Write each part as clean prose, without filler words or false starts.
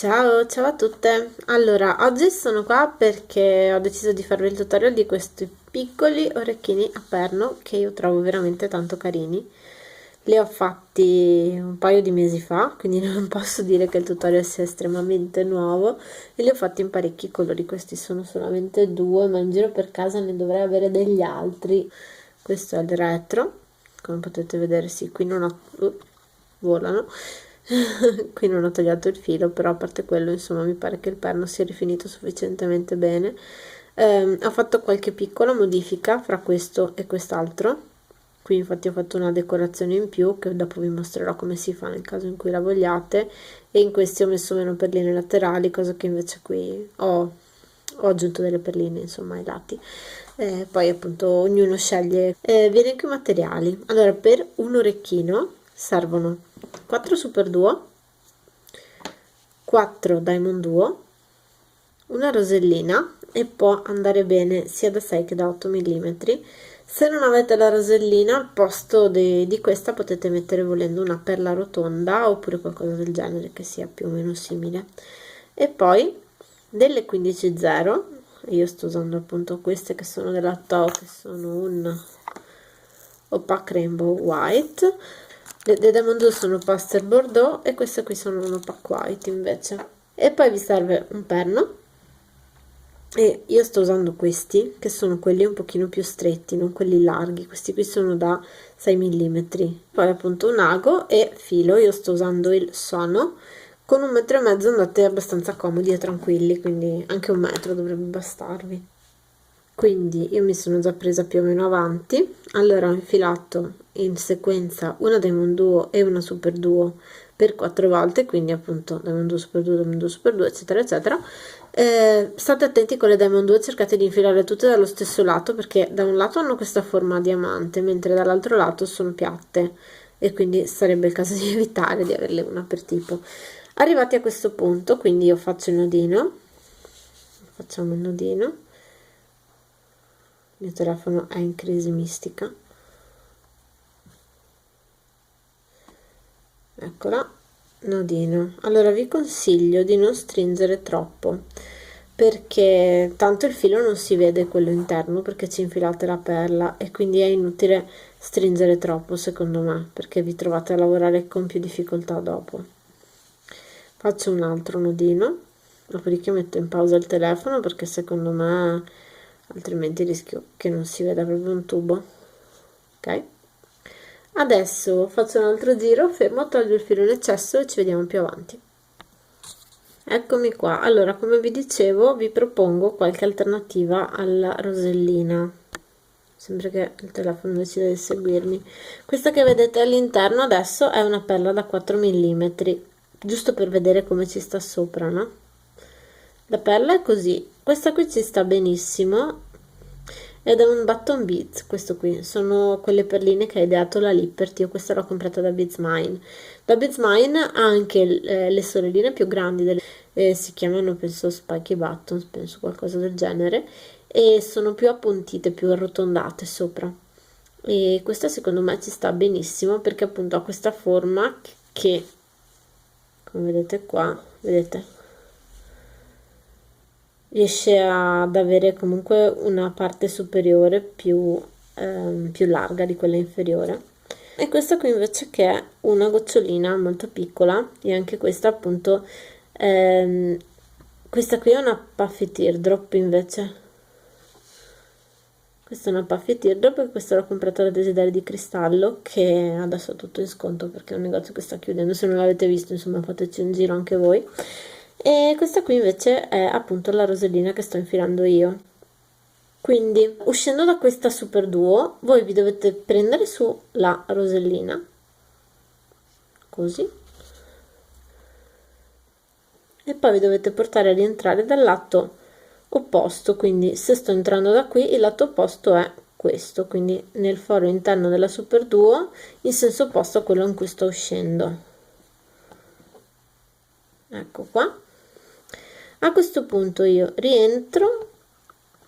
Ciao, ciao a tutte. Allora, oggi sono qua perché ho deciso di farvi il tutorial di questi piccoli orecchini a perno che io trovo veramente tanto carini. Li ho fatti un paio di mesi fa, quindi non posso dire che il tutorial sia estremamente nuovo, e li ho fatti in parecchi colori. Questi sono solamente due, ma in giro per casa ne dovrei avere degli altri. Questo è il retro, come potete vedere. Sì, qui non ho volano. Qui non ho tagliato il filo, però a parte quello, insomma, mi pare che il perno sia rifinito sufficientemente bene. Ho fatto qualche piccola modifica fra questo e quest'altro. Qui infatti ho fatto una decorazione in più che dopo vi mostrerò come si fa nel caso in cui la vogliate, e in questi ho messo meno perline laterali, cosa che invece qui ho aggiunto delle perline, insomma, ai lati. Poi appunto ognuno sceglie. Viene qui i materiali. Allora, per un orecchino servono 4 super duo, 4 diamond duo, una rosellina, e può andare bene sia da 6 che da 8 mm. Se non avete la rosellina, al posto di questa potete mettere, volendo, una perla rotonda oppure qualcosa del genere che sia più o meno simile. E poi delle 15-0, io sto usando appunto queste che sono della Tao, che sono un opaque rainbow white. Le Diamond 2 sono Pastel Bordeaux e queste qui sono un opaque white invece. E poi vi serve un perno, e io sto usando questi che sono quelli un pochino più stretti, non quelli larghi. Questi qui sono da 6 mm. Poi appunto un ago e filo. Io sto usando il Sono. Con 1,5 m andate abbastanza comodi e tranquilli, quindi anche 1 metro dovrebbe bastarvi. Quindi io mi sono già presa più o meno avanti. Allora ho infilato in sequenza una Diamond Duo e una Super Duo per 4 volte, quindi appunto Diamond Duo, Super Duo, Diamond Duo, Super Duo, eccetera eccetera. State attenti con le Diamond Duo, cercate di infilare tutte dallo stesso lato, perché da un lato hanno questa forma a diamante, mentre dall'altro lato sono piatte, e quindi sarebbe il caso di evitare di averle una per tipo. Arrivati a questo punto, quindi io faccio il nodino, facciamo il nodino. Il mio telefono è in crisi mistica. Eccola, nodino. Allora vi consiglio di non stringere troppo, perché tanto il filo non si vede, quello interno, perché ci infilate la perla, e quindi è inutile stringere troppo secondo me, perché vi trovate a lavorare con più difficoltà dopo. Faccio un altro nodino, dopodiché metto in pausa il telefono, perché secondo me altrimenti rischio che non si veda proprio un tubo. Ok, adesso faccio un altro giro, fermo, toglio il filo in eccesso e ci vediamo più avanti. Eccomi qua. Allora, come vi dicevo, vi propongo qualche alternativa alla rosellina. Sembra che il telefono decida di seguirmi. Questa che vedete all'interno adesso è una perla da 4 mm, giusto per vedere come ci sta sopra, no? La perla è così. Questa qui ci sta benissimo ed è un button beads. Questo qui sono quelle perline che ha ideato la Liberty. Io questa l'ho comprata da Beads Mine. Da Beads Mine ha anche le sorelline più grandi, si chiamano penso spiky buttons, penso qualcosa del genere, e sono più appuntite, più arrotondate sopra, e questa secondo me ci sta benissimo, perché appunto ha questa forma che, come vedete qua, vedete, riesce ad avere comunque una parte superiore più larga di quella inferiore. E questa qui invece, che è una gocciolina molto piccola, e anche questa appunto, questa qui è una puffy teardrop invece. Questa è una puffy teardrop, e questa l'ho comprata da Desiderio di Cristallo, che adesso è tutto in sconto perché è un negozio che sta chiudendo. Se non l'avete visto, insomma, fateci un giro anche voi. E questa qui invece è appunto la rosellina che sto infilando io. Quindi, uscendo da questa Super Duo, voi vi dovete prendere su la rosellina, così, e poi vi dovete portare a rientrare dal lato opposto. Quindi se sto entrando da qui, il lato opposto è questo, quindi nel foro interno della Super Duo, in senso opposto a quello in cui sto uscendo. Ecco qua. A questo punto io rientro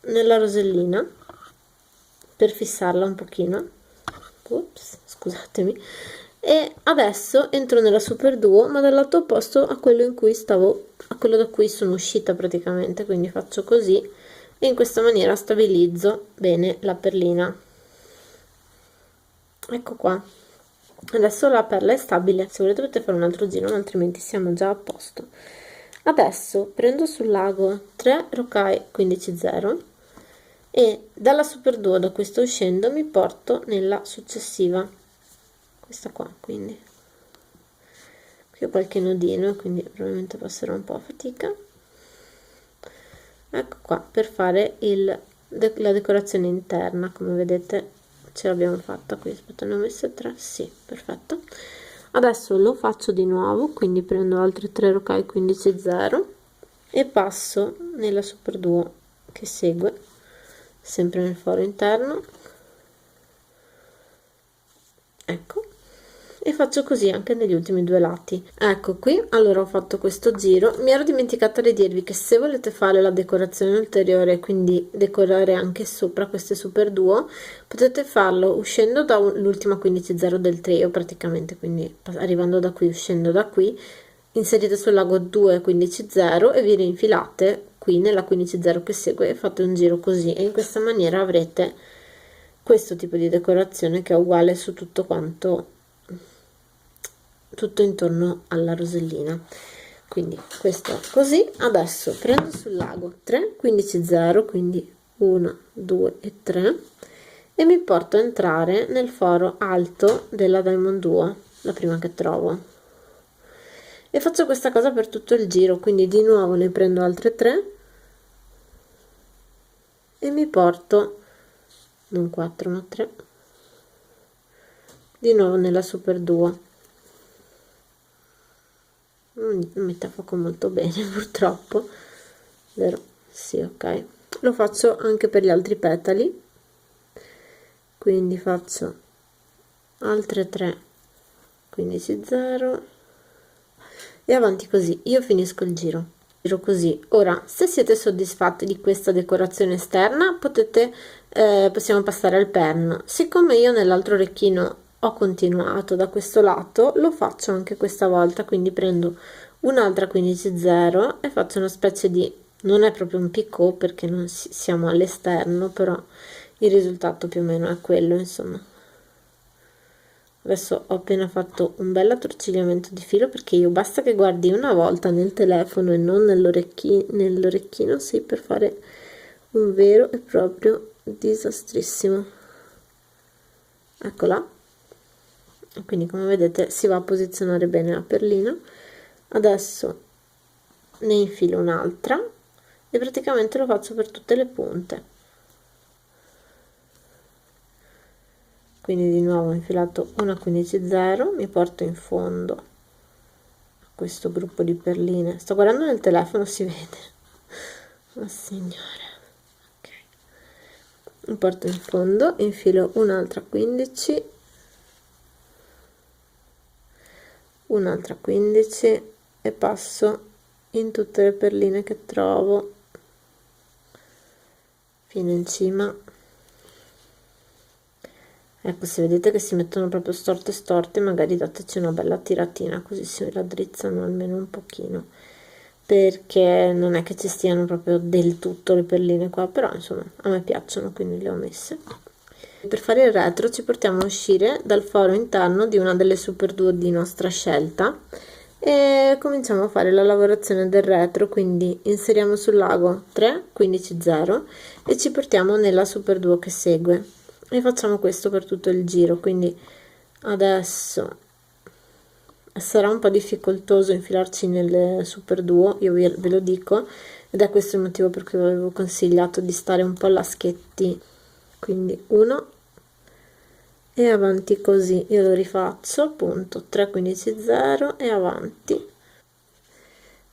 nella rosellina per fissarla un pochino. Ups, scusatemi. E adesso entro nella super duo, ma dal lato opposto a quello in cui stavo, a quello da cui sono uscita praticamente, quindi faccio così e in questa maniera stabilizzo bene la perlina. Ecco qua. Adesso la perla è stabile, se volete potete fare un altro giro, ma altrimenti siamo già a posto. Adesso prendo sul lago 3 rocaille 15,0 e dalla super duo da cui sto uscendo mi porto nella successiva, questa qua. Quindi qui ho qualche nodino, quindi probabilmente passerà un po' a fatica. Ecco qua, per fare la decorazione interna, come vedete ce l'abbiamo fatta qui. Aspetta, ne ho messe 3, sì, perfetto. Adesso lo faccio di nuovo, quindi prendo altre 3 rocaille 15,0 e passo nella super duo che segue, sempre nel foro interno, ecco, e faccio così anche negli ultimi due lati. Ecco qui, allora ho fatto questo giro. Mi ero dimenticata di dirvi che se volete fare la decorazione ulteriore, quindi decorare anche sopra queste super duo, potete farlo uscendo dall'ultima 15,0 del trio praticamente, quindi arrivando da qui, uscendo da qui, inserite sul lago 2 15,0 e vi rinfilate qui nella 15,0 che segue e fate un giro così, e in questa maniera avrete questo tipo di decorazione che è uguale su tutto quanto, tutto intorno alla rosellina. Quindi questo così. Adesso prendo sul lago 3 15,0, quindi 1 2 e 3, e mi porto a entrare nel foro alto della Diamond Duo, la prima che trovo, e faccio questa cosa per tutto il giro. Quindi di nuovo ne prendo altre 3 e mi porto, non 4 ma 3, di nuovo nella super duo. Non mette a fuoco molto bene purtroppo, vero? Sì, ok. Lo faccio anche per gli altri petali, quindi faccio altre 3 15,0 e avanti così. Io finisco il giro così. Ora, se siete soddisfatti di questa decorazione esterna, possiamo passare al perno. Siccome io nell'altro orecchino ho continuato da questo lato, lo faccio anche questa volta, quindi prendo un'altra 15,0 e faccio una specie di, non è proprio un picot perché non siamo all'esterno, però il risultato più o meno è quello, insomma. Adesso ho appena fatto un bel attorcigliamento di filo, perché io basta che guardi una volta nel telefono e non nell'orecchino, sì, per fare un vero e proprio disastrissimo. Eccola. Quindi come vedete si va a posizionare bene la perlina. Adesso ne infilo un'altra e praticamente lo faccio per tutte le punte. Quindi di nuovo ho infilato una 15,0, mi porto in fondo a questo gruppo di perline. Sto guardando nel telefono, si vede, oh signore. Ok, mi porto in fondo, infilo un'altra 15, un'altra 15 e passo in tutte le perline che trovo fino in cima. Ecco, se vedete che si mettono proprio storte, magari dateci una bella tiratina, così si raddrizzano almeno un pochino, perché non è che ci stiano proprio del tutto le perline qua, però insomma a me piacciono, quindi le ho messe. Per fare il retro ci portiamo a uscire dal foro interno di una delle super duo di nostra scelta e cominciamo a fare la lavorazione del retro. Quindi inseriamo sul lago 3 15,0 e ci portiamo nella super duo che segue e facciamo questo per tutto il giro. Quindi adesso sarà un po' difficoltoso infilarci nelle super duo, io ve lo dico, ed è questo il motivo per cui vi avevo consigliato di stare un po' a laschetti. Quindi 1 e avanti così. Io lo rifaccio appunto 3 15,0 e avanti.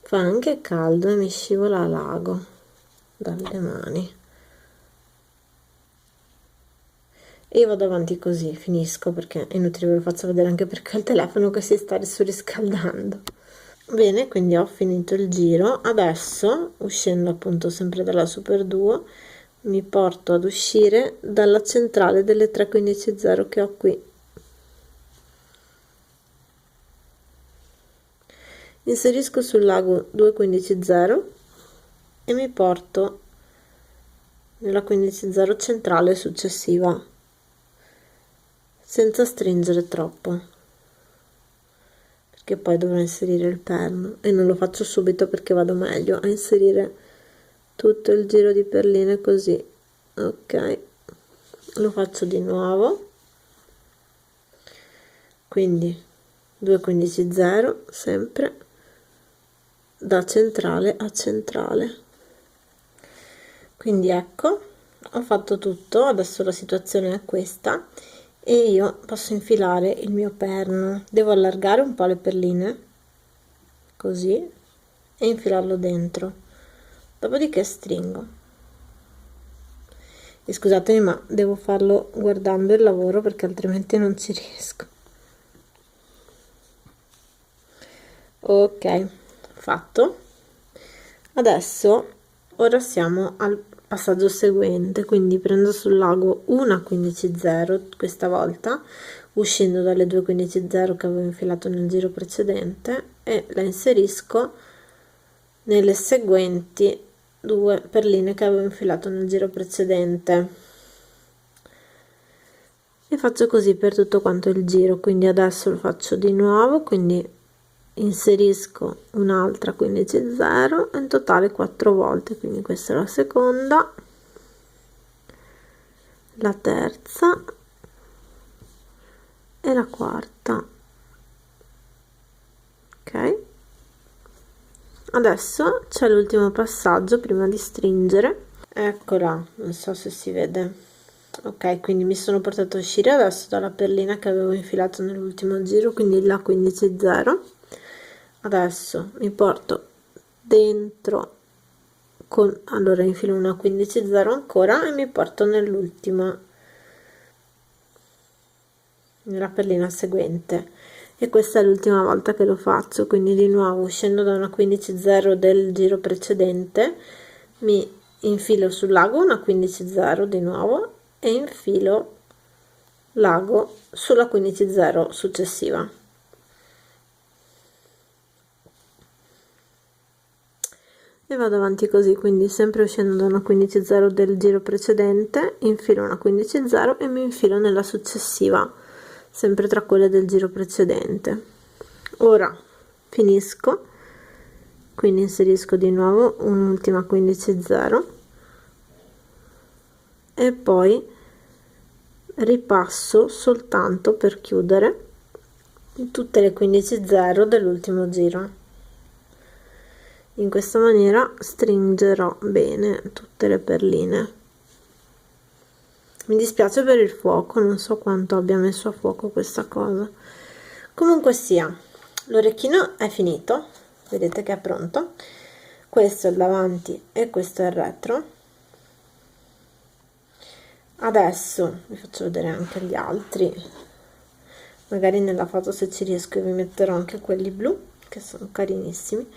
Fa anche caldo e mi scivola a lago dalle mani. E io vado avanti così, finisco, perché è inutile ve lo faccio vedere anche perché ho il telefono che si sta surriscaldando. Bene, quindi ho finito il giro. Adesso, uscendo appunto sempre dalla super duo, mi porto ad uscire dalla centrale delle 3 15,0 che ho qui. inserisco sul lago 2 15 0 e mi porto nella 15 0 centrale successiva senza stringere troppo, perché poi dovrò inserire il perno e non lo faccio subito perché vado meglio a inserire tutto il giro di perline così. Ok, lo faccio di nuovo, quindi 2 15 0 sempre da centrale a centrale. Quindi ecco, ho fatto tutto, adesso la situazione è questa e io posso infilare il mio perno. Devo allargare un po' le perline così e infilarlo dentro, dopodiché stringo. E scusatemi, ma devo farlo guardando il lavoro perché altrimenti non ci riesco. Ok, fatto. Adesso ora siamo al passaggio seguente, quindi prendo sul lago una 15 0 questa volta, uscendo dalle 2 15 0 che avevo infilato nel giro precedente, e la inserisco nelle seguenti 2 perline che avevo infilato nel giro precedente e faccio così per tutto quanto il giro. Quindi adesso lo faccio di nuovo, quindi inserisco un'altra 15 0 in totale 4 volte, quindi questa è la seconda, la terza e la quarta. Ok, adesso c'è l'ultimo passaggio prima di stringere, eccola, non so se si vede. Ok, quindi mi sono portato a uscire adesso dalla perlina che avevo infilato nell'ultimo giro, quindi la 15 0. Adesso mi porto dentro allora infilo una 15 0 ancora e mi porto nell'ultima, nella perlina seguente, e questa è l'ultima volta che lo faccio. Quindi di nuovo, uscendo da una 15 0 del giro precedente, mi infilo sul lago una 15 0 di nuovo e infilo lago sulla 15 0 successiva. E vado avanti così, quindi sempre uscendo da una 15 0 del giro precedente, infilo una 15 0 e mi infilo nella successiva, sempre tra quelle del giro precedente. Ora finisco, quindi inserisco di nuovo un'ultima 15 0 e poi ripasso soltanto per chiudere tutte le 15 0 dell'ultimo giro. In questa maniera stringerò bene tutte le perline. Mi dispiace per il fuoco, non so quanto abbia messo a fuoco questa cosa. Comunque sia, l'orecchino è finito, vedete che è pronto. Questo è il davanti e questo è il retro. Adesso vi faccio vedere anche gli altri, magari nella foto se ci riesco vi metterò anche quelli blu che sono carinissimi.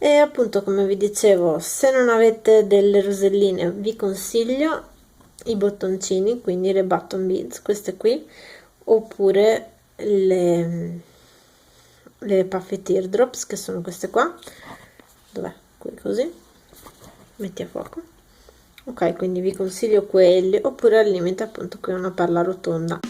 E appunto, come vi dicevo, se non avete delle roselline vi consiglio i bottoncini, quindi le button beads, queste qui, oppure le puffy teardrops, che sono queste qua. Dov'è? Qui, così metti a fuoco. Ok, quindi vi consiglio quelli, oppure al limite appunto qui una perla rotonda.